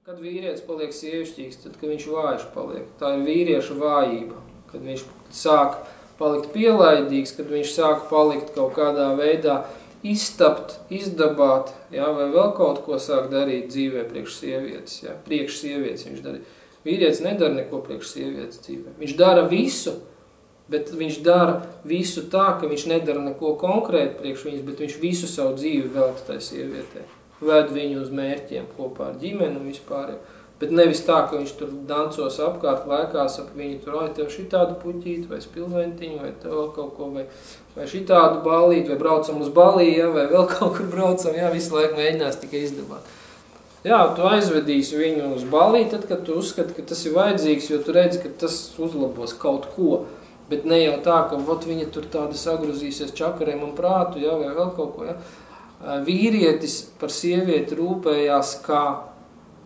Kad vīrietis paliek sievišķīgs, tad, kad viņš vājš paliek, tā ir vīrieša vājība. Kad viņš sāk palikt pielaidīgs, kad viņš sāk palikt kaut kādā veidā iztapt, izdabāt, jā, vai vēl kaut ko sāk darīt dzīvē priekš sievietes. Jā. Priekš sievietes viņš darīja. Vīrietis nedara neko priekš sievietes dzīvē. Viņš dara visu, bet viņš dara visu tā, ka viņš nedara neko konkrēti priekš viņas, bet viņš visu savu dzīvi velta tai sievietē. Ved viņu uz mērķiem kopā ar ģimeni un vispār. Bet nevis tā, ka viņš tur dancos apkārt, lēkās ap viņu tur, vai tev šitādu puķīti, vai spilventiņu, vai tev kaut ko, vai šitādu ballīti, vai braucam uz balī, ja, vai vēl kaut kur braucam, jā, visu laiku mēģinās tikai izdabāt. Jā, tu aizvedīsi viņu uz balī, tad, kad tu uzskati, ka tas ir vajadzīgs, jo tu redzi, ka tas uzlabos kaut ko. Bet ne jau tā, ka vot viņa tur tāda sagruzīsies čakariem un prātu, jā, vai vēl kaut ko, jā. Vīrietis par sievieti rūpējās kā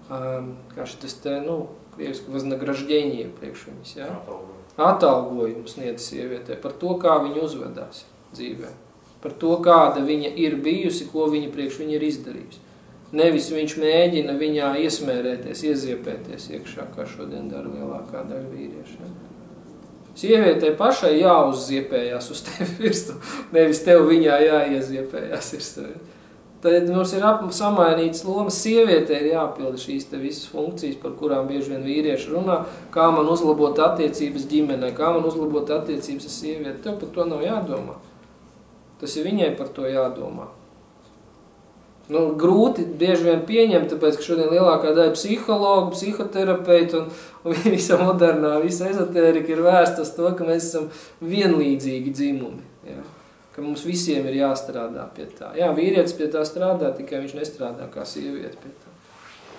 šitas te, krieviski вознаграждение priekš viņas, jā? Atalgojumu sniedz sievietē par to, kā viņa uzvedās dzīvē. Par to, kāda viņa ir bijusi, ko viņa priekš viņa ir izdarījusi. Nevis viņš mēģina viņā iesmērēties, ieziepēties iekšā, kā šodien dara lielākā daļa vīrieši. Ja? Sievietei pašai jāuzziepējās uz tevi virsmu, nevis tev viņā jāieziepējās virsmu. Tad mums ir samainītas lomas, sievietei ir jāpilda šīs te visas funkcijas, par kurām bieži vien vīrieši runā, kā man uzlabot attiecības ģimenē, kā man uzlabot attiecības ar sievieti. Tev par to nav jādomā. Tas ir viņai par to jādomā. Grūti bieži vien pieņemt, tāpēc, ka šodien lielākā daļa psihologu, psihoterapeitu un visa modernā, visa ezotērika ir vērsta uz to, ka mēs esam vienlīdzīgi dzimumi. Jā. Ka mums visiem ir jāstrādā pie tā. Jā, vīrietis pie tā strādā, tikai viņš nestrādā kā sieviete pie tā.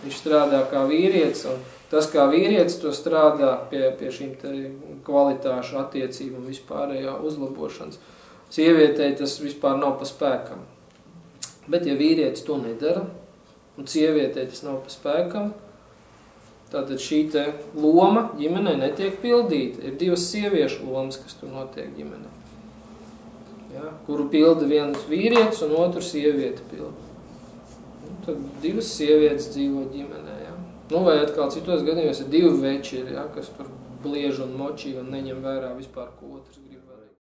Viņš strādā kā vīrietis, un tas, kā vīrietis to strādā pie šīm te kvalitāšu attiecību un vispārējā uzlabošanas. Sievietei tas vispār nav pa spēkam. Bet, ja vīrietis to nedara, un sievietei tas nav pa spēkam, tātad šī te loma ģimenē netiek pildīta. Ir divas sieviešu lomas, kas tur notiek ģimenē. Ja, kuru pilda viens vīrietis un otru sievieti pilda. Tad divas sievietes dzīvo ģimenē. Ja. Vai atkal citos gadījumos ir divi večeri, ja, kas tur bliež un močī un neņem vērā vispār, ko otrs grib.